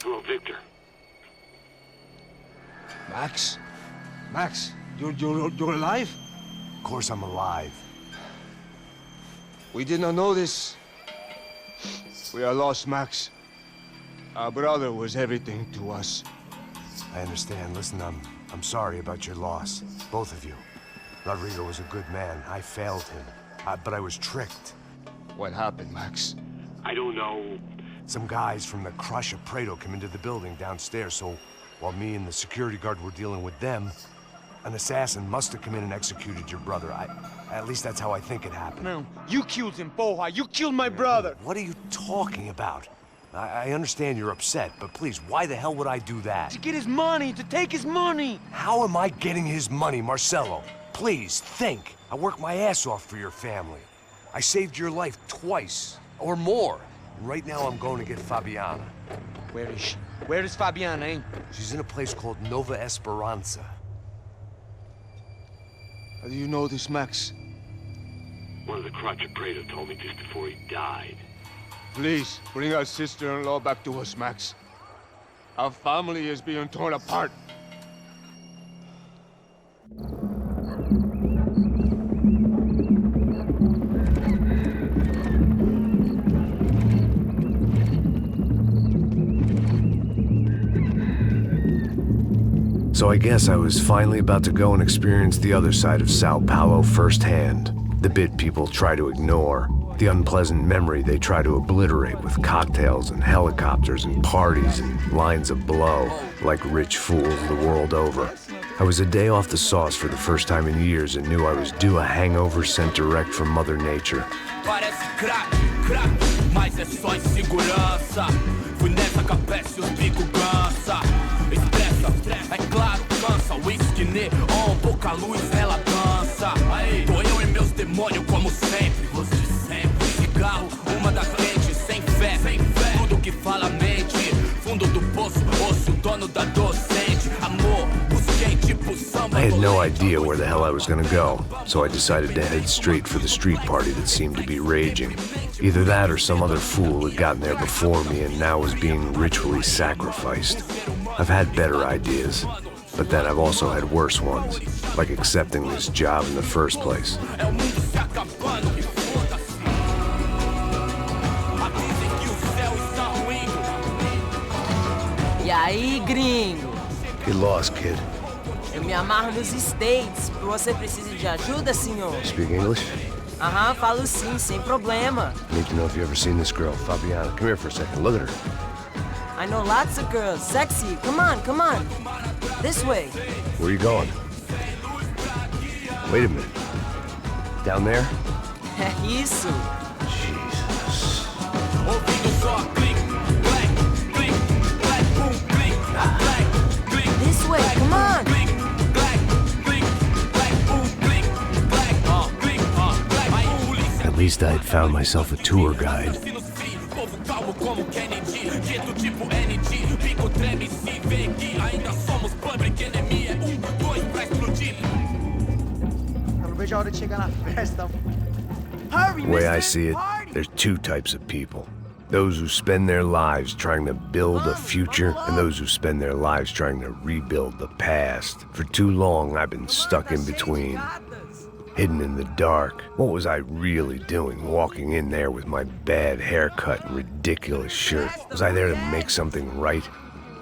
Hello, Victor. Max? Max, you're alive? Of course I'm alive. We did not know this. We are lost, Max. Our brother was everything to us. I understand. Listen, I'm sorry about your loss. Both of you. Rodrigo was a good man. I failed him. But I was tricked. What happened, Max? I don't know. Some guys from the Crush of Prado came into the building downstairs, so while me and the security guard were dealing with them, an assassin must have come in and executed your brother. At least that's how I think it happened. No, you killed him, Porra. You killed my brother. What are you talking about? I understand you're upset, but please, why the hell would I do that? To get his money, to take his money. How am I getting his money, Marcelo? Please, think. I worked my ass off for your family. I saved your life twice, or more. Right now I'm going to get Fabiana. Where is she? Where is Fabiana, eh? She's in a place called Nova Esperanza. How do you know this, Max? One of the Crotch of Prado told me just before he died. Please, bring our sister-in-law back to us, Max. Our family is being torn apart. So I guess I was finally about to go and experience the other side of Sao Paulo firsthand. The bit people try to ignore. The unpleasant memory they try to obliterate with cocktails and helicopters and parties and lines of blow, like rich fools the world over. I was a day off the sauce for the first time in years and knew I was due a hangover sent direct from Mother Nature. Parece crack, mas é só insegurança. Fui nessa capeste, os bico cansa. Estressa, é claro, cansa. Whisky, neon, pouca luz, ela dança. Tô eu e meus demônios como sempre. Você sempre. Cigarro, uma da frente, sem fé. Tudo que fala mente. Fundo do poço, osso, dono da docente. Amor, busquei tipo samba. I had no idea where the hell I was gonna go, so I decided to head straight for the street party that seemed to be raging. Either that or some other fool had gotten there before me and now was being ritually sacrificed. I've had better ideas, but then I've also had worse ones, like accepting this job in the first place. E aí, gringo? Get lost, kid. Eu me amarro nos States. Você precisa de ajuda, senhor? Speak English? Aham, falo sim, sem problema. I need to know if you ever seen this girl, Fabiana. Come here for a second. Look at her. I know lots of girls. Sexy. Come on, come on. This way. Where are you going? Wait a minute. Down there? É isso. Jesus. This way, come on. At least I had found myself a tour guide. The way I see it, there's two types of people. Those who spend their lives trying to build a future, and those who spend their lives trying to rebuild the past. For too long, I've been stuck in between. Hidden in the dark. What was I really doing walking in there with my bad haircut and ridiculous shirt? Was I there to make something right?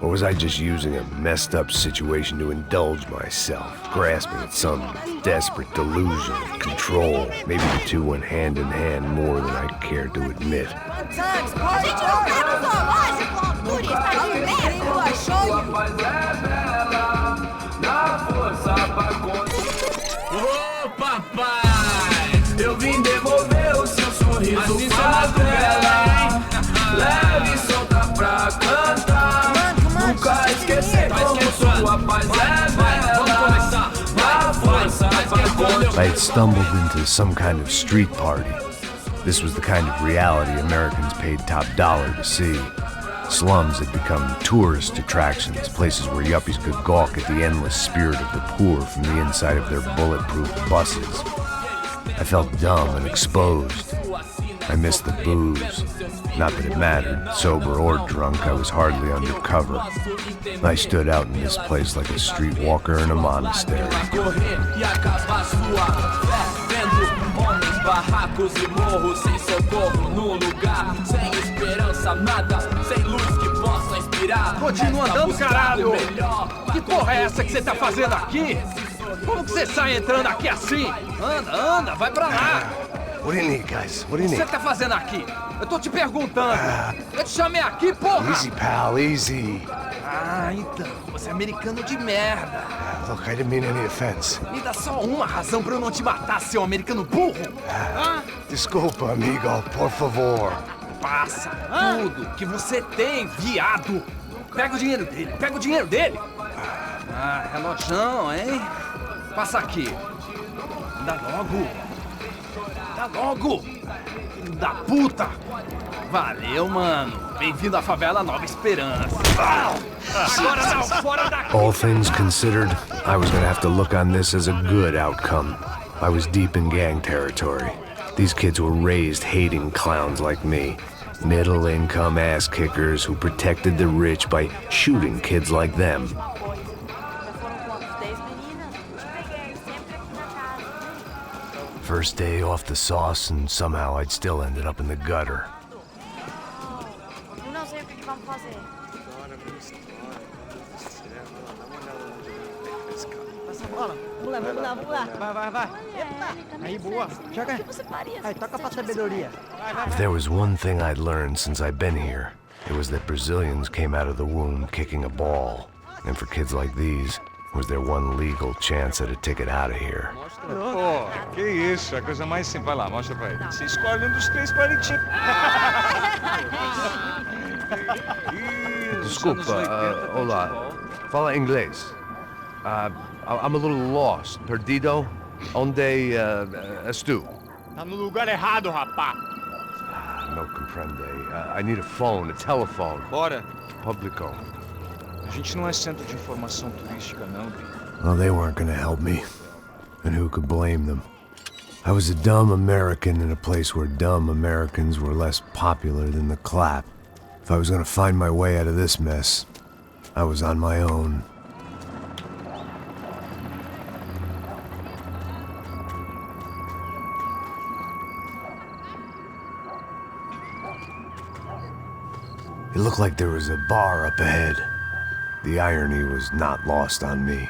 Or was I just using a messed up situation to indulge myself, grasping at some desperate delusion of control? Maybe the two went hand in hand more than I cared to admit. Ô papai, eu vim devolver o seu sorriso favela. Leve e solta pra cantar. Nunca esquecer como sua paz é bela. Na força pra continuar. I had stumbled into some kind of street party. This was the kind of reality Americans paid top dollar to see. Slums had become tourist attractions, places where yuppies could gawk at the endless spirit of the poor from the inside of their bulletproof buses. I felt dumb and exposed. I missed the booze. Not that it mattered. Sober or drunk, I was hardly undercover. I stood out in this place like a streetwalker in a monastery. Barracos e morros sem socorro no lugar, sem esperança, nada, sem luz que possa inspirar. Continua andando, caralho! Que porra é essa que você tá fazendo aqui? Como que você sai entrando aqui assim? Anda, vai pra lá! What do you need, guys? What do you O que need? você tá fazendo aqui? Eu tô te perguntando. Eu te chamei aqui, porra! Easy, pal, easy. Ah, então, você é americano de merda. Look, I didn't mean any offense. Me dá só uma razão pra eu não te matar, seu americano burro. Desculpa, amigo, por favor. Passa tudo que você tem, viado. Pega o dinheiro dele, Ah, relojão, hein? Passa aqui. Dá logo. Filho da puta. Valeu, mano. Bem-vindo à favela Nova Esperança. Agora não, fora daqui. All things considered, I was gonna have to look on this as a good outcome. I was deep in gang territory. These kids were raised hating clowns like me. Middle-income ass-kickers who protected the rich by shooting kids like them. First day off the sauce, and somehow I'd still ended up in the gutter. Eu não sei o que vamos fazer. Passa a bola. Vamos lá. Vai. Aí, boa. Joga. Aí, toca pra sabedoria. If there was one thing I'd learned since I'd been here, it was that Brazilians came out of the womb kicking a ball. And for kids like these, was their one legal chance at a ticket out of here. Pô, que isso, é a coisa mais simples. Vai lá, mostra pra ele. Você escolhe um dos três palitinhos. Desculpa, olá. Fala inglês. I'm a little lost. Perdido? Onde és tu? Tá no lugar errado, rapá. No comprende. I need a phone, a telephone. Bora. Publico. A gente não é centro de informação turística, não. Well, they weren't gonna help me. And who could blame them? I was a dumb American in a place where dumb Americans were less popular than the clap. If I was gonna find my way out of this mess, I was on my own. It looked like there was a bar up ahead. The irony was not lost on me.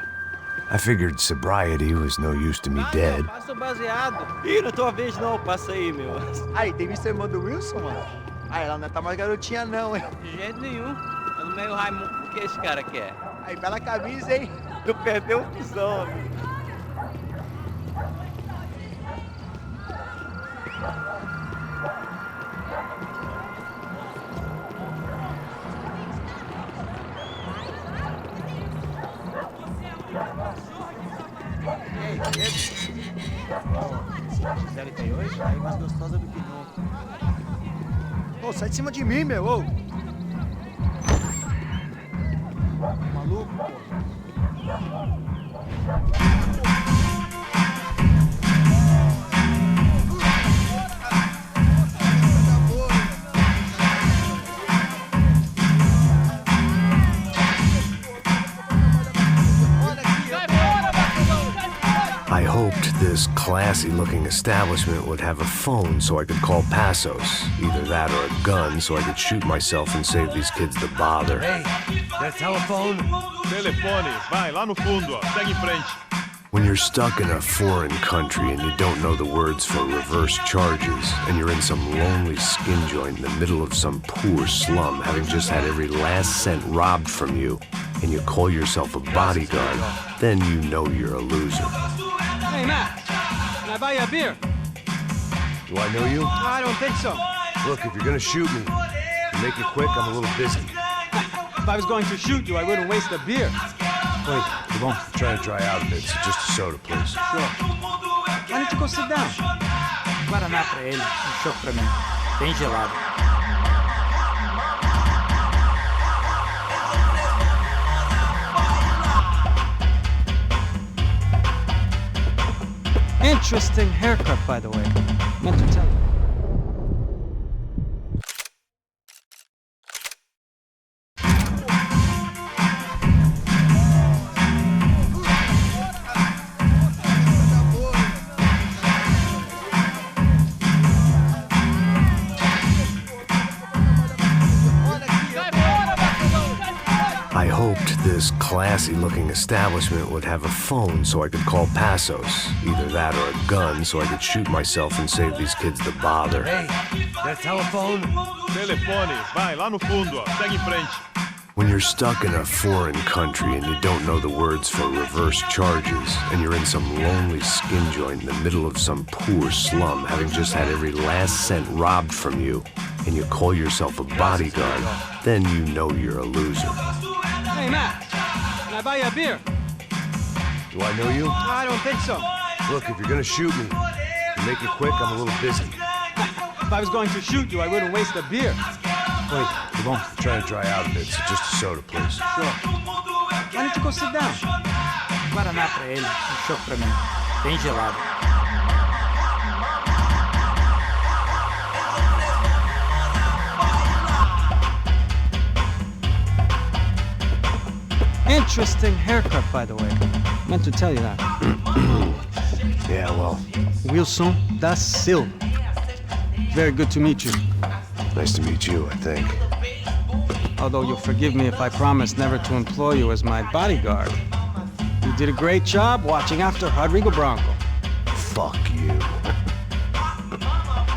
I figured sobriety was no use to me dead. Passa o baseado. Ih, não é tua vez não, passa aí, meu. Aí, tem visto a irmã do Wilson, mano? Aí, ela não tá mais garotinha não, hein? De jeito nenhum. É no meio Raimundo. O que esse cara quer? Aí, bela camisa, hein? Tu perdeu o pisão, amigo. Gisele tem hoje? Aí, mais gostosa do que nunca. Ô, sai de cima de mim, meu, ô! Maluco, pô. I hoped this classy-looking establishment would have a phone so I could call Passos. Either that or a gun so I could shoot myself and save these kids the bother. Hey, that telephone? Telefone, vai lá no fundo, ó. Segue em frente. When you're stuck in a foreign country and you don't know the words for reverse charges, and you're in some lonely skin joint in the middle of some poor slum, having just had every last cent robbed from you, and you call yourself a bodyguard, then you know you're a loser. Hey, Matt. Can I buy you a beer? Do I know you? I don't think so. Look, if you're gonna shoot me, make it quick, I'm a little busy. If I was going to shoot you, I wouldn't waste a beer. Wait, come on. I'm trying to dry out a bit, so just a soda, please. Sure. Why don't you go sit down? Guaraná pra ele, choco pra mim. Bem gelado. Interesting haircut, by the way. Meant to tell you. this classy-looking establishment would have a phone so I could call Passos. Either that or a gun so I could shoot myself and save these kids the bother. Hey, that telephone? Telefone, vai, lá no fundo, ó. Segue em frente. When you're stuck in a foreign country and you don't know the words for reverse charges, and you're in some lonely skin joint in the middle of some poor slum, having just had every last cent robbed from you, and you call yourself a bodyguard, then you know you're a loser. Hey, Matt, can I buy you a beer? Do I know you? I don't think so. Look, if you're gonna shoot me, you make it quick, I'm a little busy. If I was going to shoot you, I wouldn't waste a beer. Wait, come on. I'm trying to dry out a bit, so just a soda, please. Sure. Why don't you go sit down? Guaraná pra ele, um choque pra mim. Bem gelado. Interesting haircut, by the way. Meant to tell you that. Yeah, well, Wilson da Silva. Very good to meet you. nice to meet you, I think. Although you'll forgive me if I promise never to employ you as my bodyguard. You did a great job watching after Rodrigo Branco. Fuck you.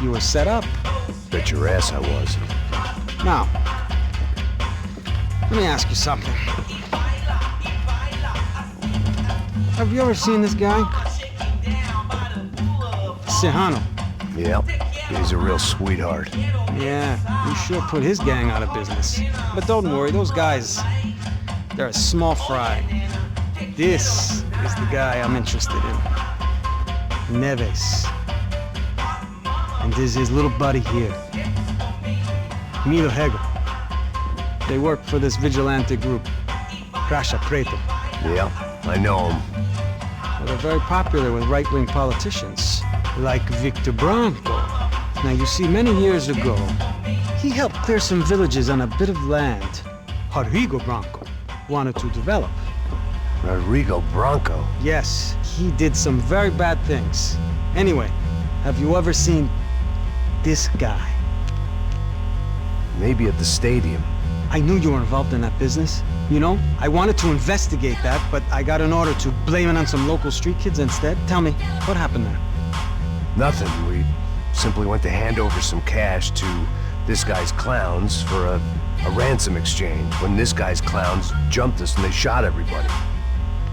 You were set up. Bet your ass I was. Now, let me ask you something. Have you ever seen this guy? Serrano. Yep, he's a real sweetheart. Yeah, you sure put his gang out of business. But don't worry, those guys, they're a small fry. This is the guy I'm interested in. Neves. And this is his little buddy here. Milo Hegel. They work for this vigilante group, Crasha Preto. Yeah, I know him. Well, they're very popular with right-wing politicians, like Victor Branco. Now, you see, many years ago, he helped clear some villages on a bit of land Rodrigo Branco wanted to develop. Rodrigo Branco? Yes, he did some very bad things. Anyway, have you ever seen this guy? Maybe at the stadium. I knew you were involved in that business. You know, I wanted to investigate that, but I got an order to blame it on some local street kids instead. Tell me, what happened there? Nothing. We simply went to hand over some cash to this guy's clowns for a ransom exchange when this guy's clowns jumped us and they shot everybody.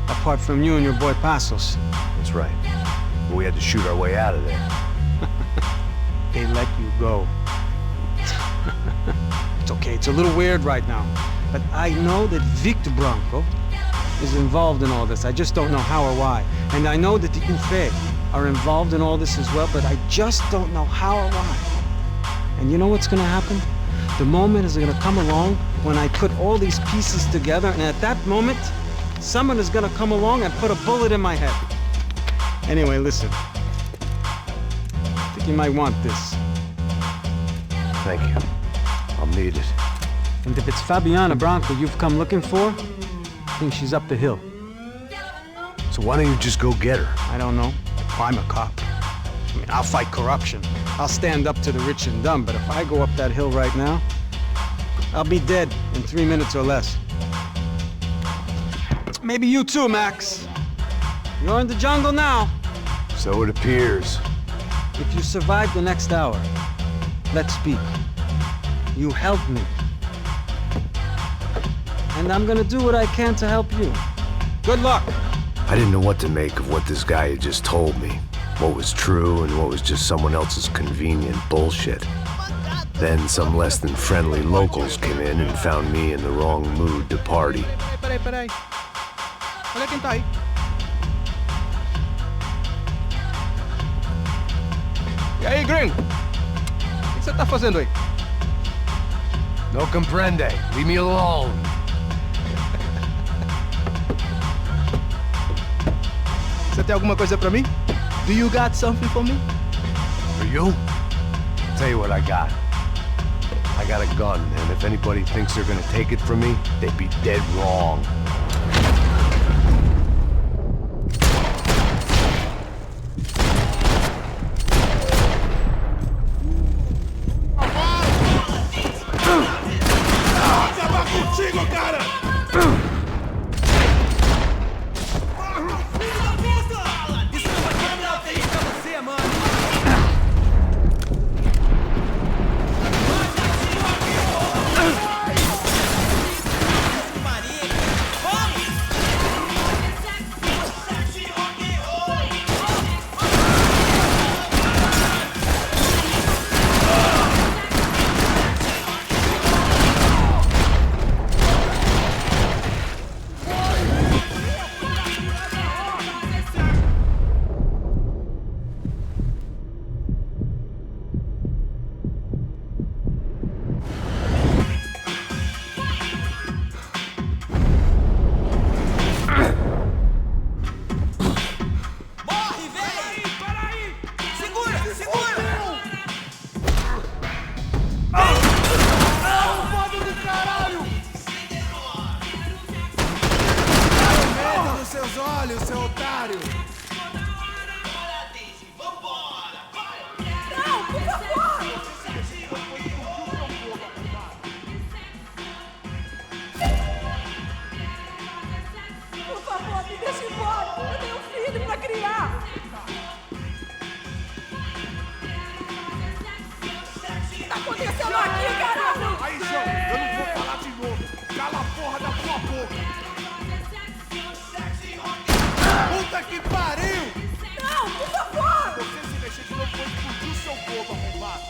Apart from you and your boy Passos. That's right. We had to shoot our way out of there. They let you go. It's okay, it's a little weird right now. But I know that Victor Branco is involved in all this. I just don't know how or why. And I know that the UFE are involved in all this as well, but I just don't know how or why. And you know what's gonna happen? The moment is gonna come along when I put all these pieces together, and at that moment, someone is gonna come along and put a bullet in my head. Anyway, listen. I think you might want this. Thank you. I'll need it. And if it's Fabiana Branco you've come looking for, I think she's up the hill. So why don't you just go get her? I don't know. I'm a cop. I mean, I'll fight corruption. I'll stand up to the rich and dumb, but if I go up that hill right now, I'll be dead in 3 minutes or less. Maybe you too, Max. You're in the jungle now. So it appears. If you survive the next hour, let's speak. You help me. And I'm gonna do what I can to help you. Good luck. I didn't know what to make of what this guy had just told me. What was true and what was just someone else's convenient bullshit. Then some less than friendly locals came in and found me in the wrong mood to party. Peraí. Olha quem tá aí. E aí, gringo? O que você tá fazendo aí? No comprende. Leave me alone. Você tem alguma coisa pra mim? Do you got something for me? For you? Tell you what I got. I got a gun, and if anybody thinks they're gonna take it from me, they'd be dead wrong. acontecendo aqui, caralho? Aí, João, eu não vou falar de novo. Cala a porra da tua boca. Puta que pariu! Não, por favor! Você se mexer de novo, vou explodir o seu corpo, arrombado.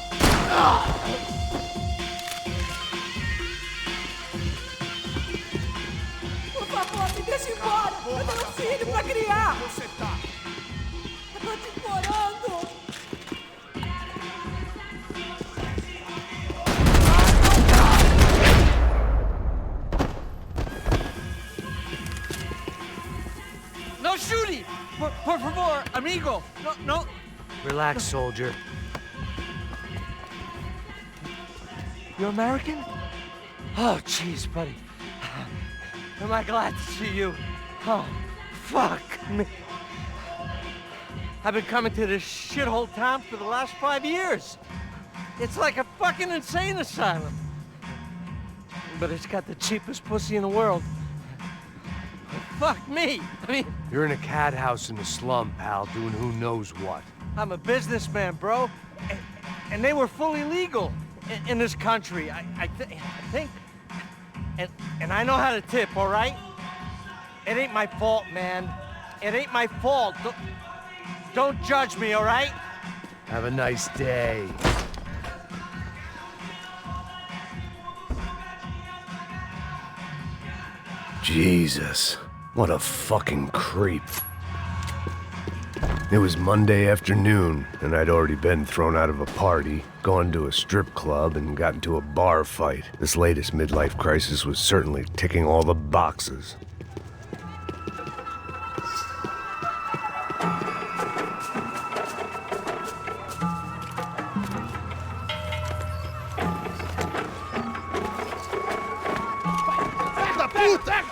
Por favor, me deixa embora! Eu tenho um filho pra criar! Você tá? Eu tô te implorando! No shooting! Por favor, amigo! No. Relax, soldier. You're American? Oh, jeez, buddy. Am I glad to see you? Oh, fuck me. I've been coming to this shithole town for the last 5 years. It's like a fucking insane asylum. But it's got the cheapest pussy in the world. Fuck me. I mean, You're in a cat house in the slum, pal, doing who knows what. I'm a businessman, bro. And they were fully legal in this country. I think. And I know how to tip, all right? It ain't my fault, man. It ain't my fault. Don't judge me, all right? Have a nice day. Jesus, what a fucking creep. It was Monday afternoon, and I'd already been thrown out of a party, gone to a strip club, and got into a bar fight. This latest midlife crisis was certainly ticking all the boxes. Da puta!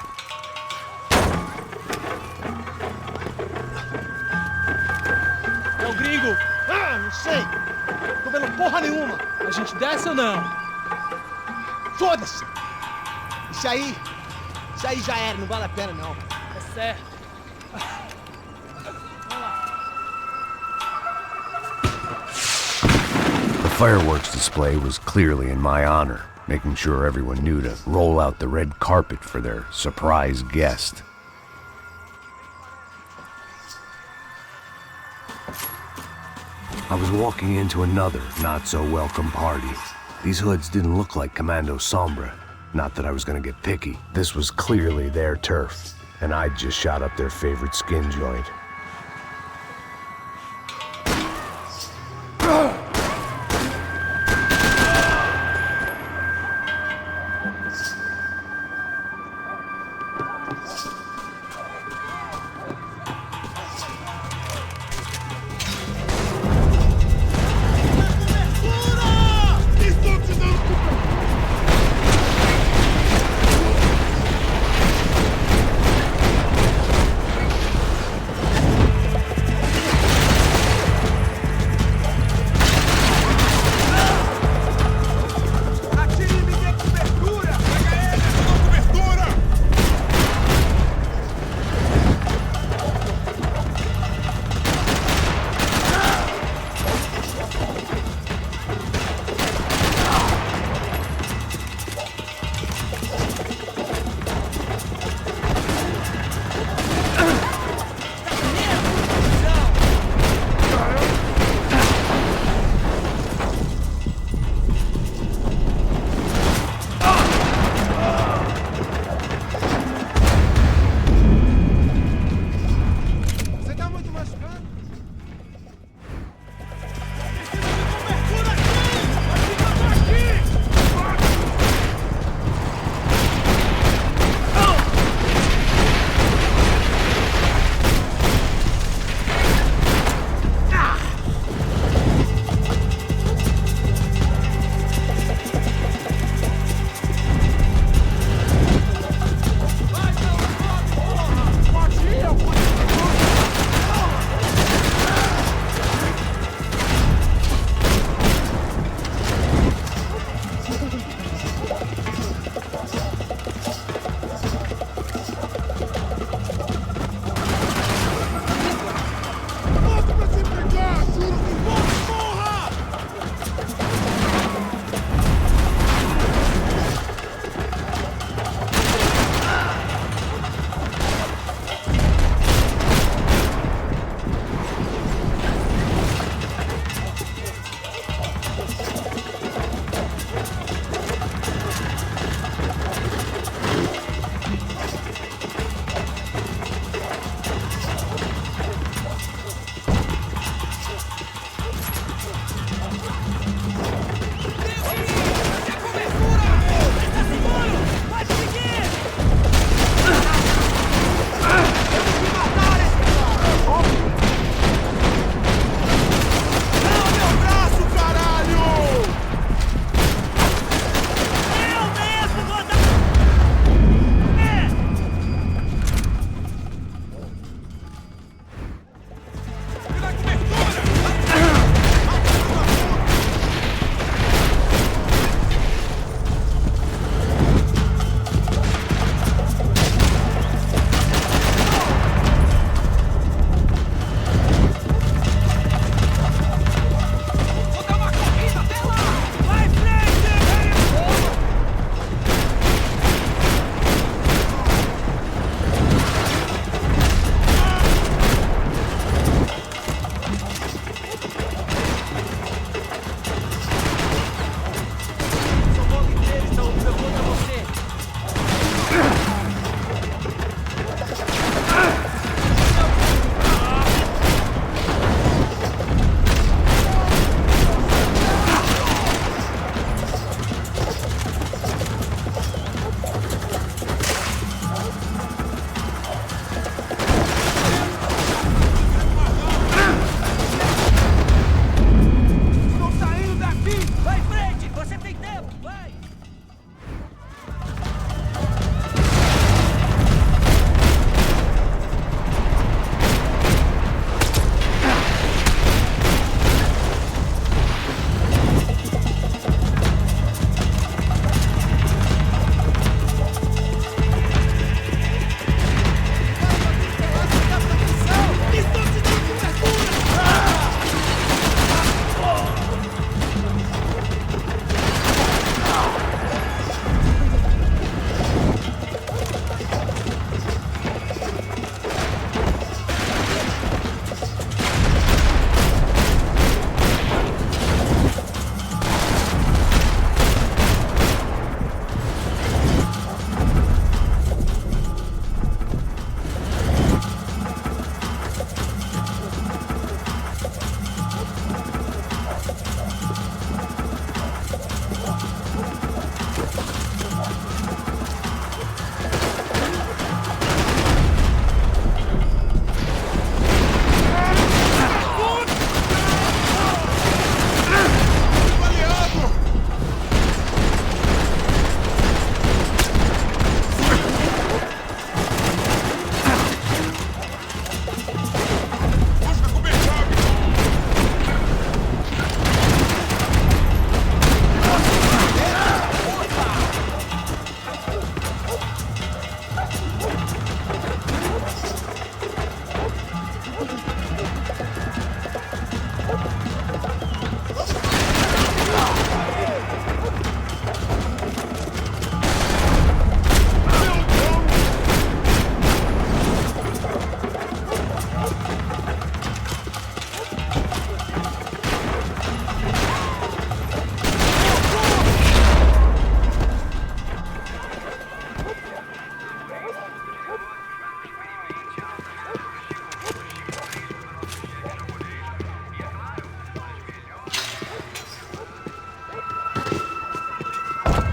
É o gringo! Ah, não sei. Tô vendo porra nenhuma. A gente desce ou não? Foda-se. Isso aí já era, não vale a pena não. É certo. The fireworks display was clearly in my honor, making sure everyone knew to roll out the red carpet for their surprise guest. I was walking into another not-so-welcome party. These hoods didn't look like Commando Sombra. Not that I was gonna get picky. This was clearly their turf, and I'd just shot up their favorite skin joint.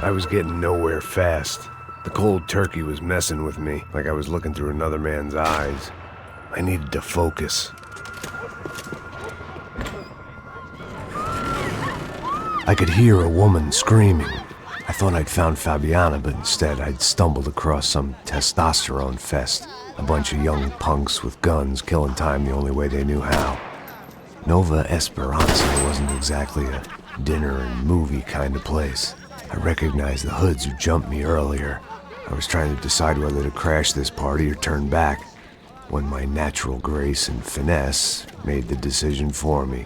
I was getting nowhere fast. The cold turkey was messing with me, like I was looking through another man's eyes. I needed to focus. I could hear a woman screaming. I thought I'd found Fabiana, but instead I'd stumbled across some testosterone fest. A bunch of young punks with guns killing time the only way they knew how. Nova Esperanza wasn't exactly a dinner and movie kind of place. I recognized the hoods who jumped me earlier. I was trying to decide whether to crash this party or turn back, when my natural grace and finesse made the decision for me.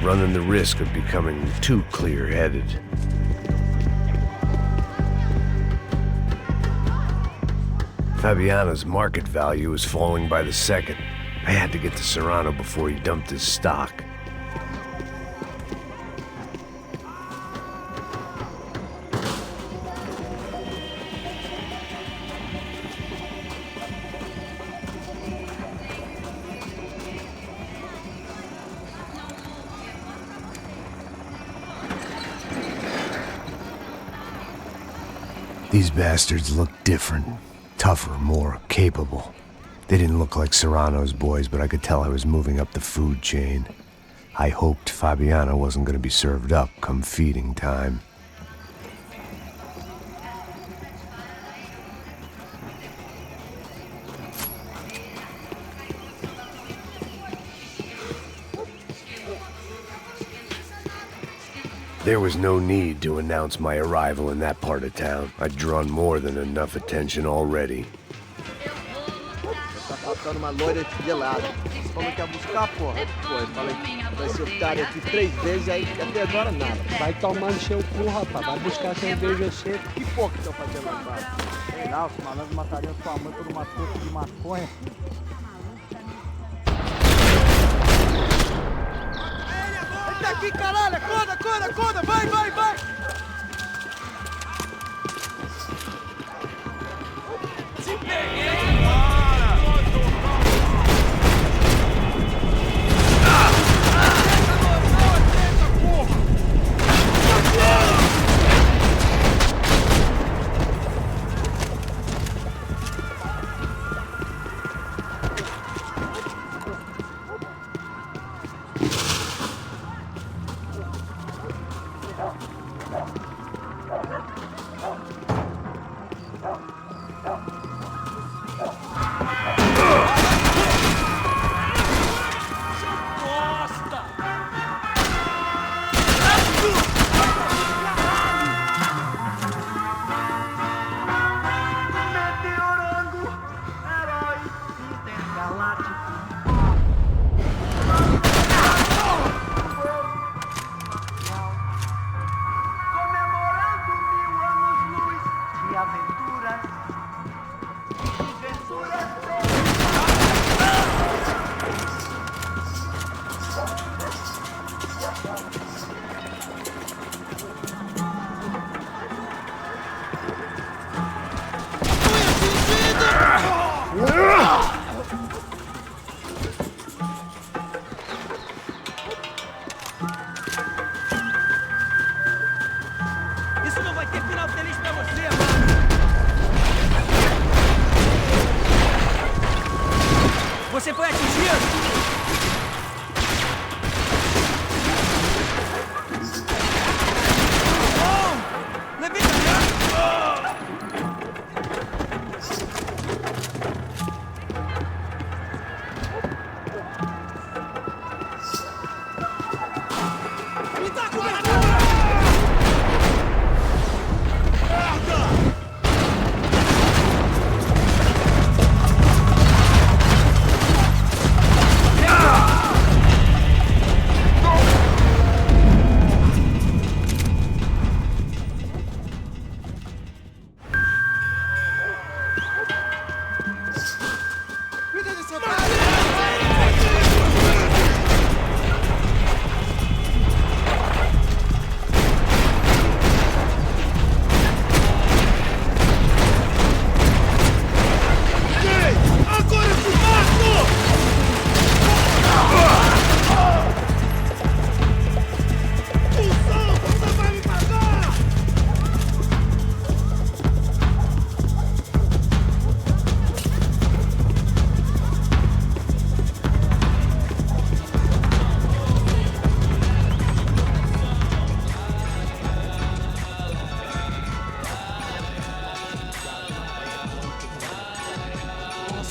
running the risk of becoming too clear-headed. Fabiana's market value was falling by the second. I had to get to Serrano before he dumped his stock. These bastards looked different, tougher, more capable. They didn't look like Serrano's boys, but I could tell I was moving up the food chain. I hoped Fabiana wasn't going to be served up come feeding time. There was no need to announce my arrival in that part of town. I'd drawn more than enough attention already. Tá faltando uma loira gelada. Você falou que ia buscar, porra? Foi, falei que vai ser otário aqui 3 vezes, aí até agora nada. Vai tomar no seu cu, rapaz. Vai buscar cerveja seca. Que porra que estão fazendo lá embaixo? Sei lá, os malandros matariam sua mãe por uma touca de maconha. Ele tá aqui, caralho! Acorda, acorda, acorda! Vai, vai, vai! Te peguei! Isso não vai ter final feliz pra você, mano! Você foi atingido!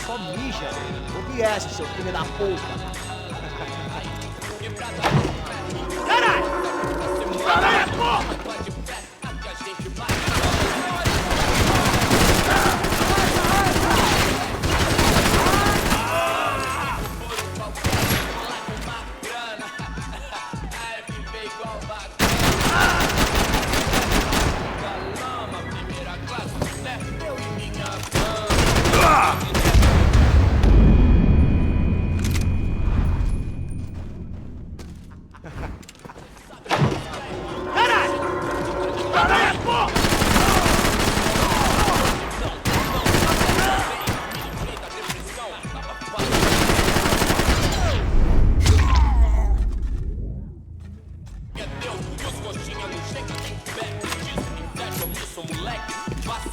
Só mija, obedece, seu filho da puta. Caralho! Caralho, porra!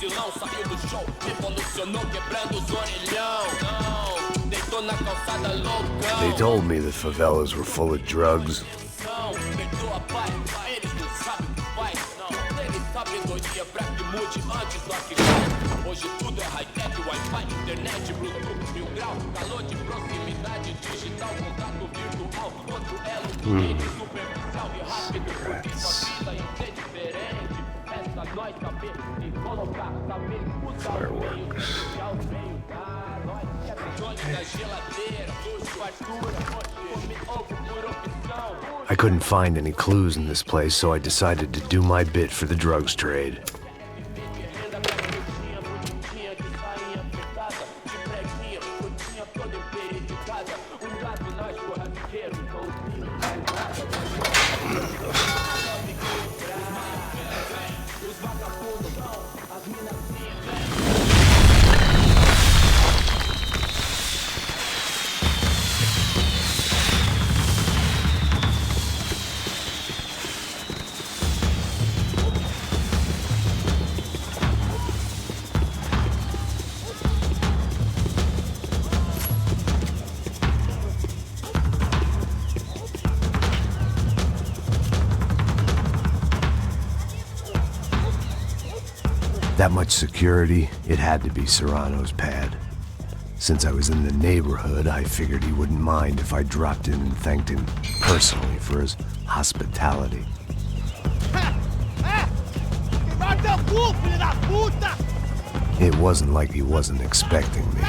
vacilão saiu do show, revolucionou quebrando os orelhão. Deitou na calçada loucão. They told me the favelas were full of drugs. Perdoa, pai, eles não sabem o que faz. Eles sabedoria pra que mude antes do que faz. Hoje tudo é high-tech, Wi-Fi, internet, Bluetooth, mil grau, calor de proximidade, digital, contato virtual, outro elo, superficial e rápido, porque sua vida ia ser diferente. Essa nós saber e colocar, saber usar o meio social, meio nós que é bilhões na geladeira, luz, fartura, come ovo por opção. I couldn't find any clues in this place, so I decided to do my bit for the drugs trade. That much security, it had to be Serrano's pad. Since I was in the neighborhood, I figured he wouldn't mind if I dropped in and thanked him personally for his hospitality. It wasn't like he wasn't expecting me.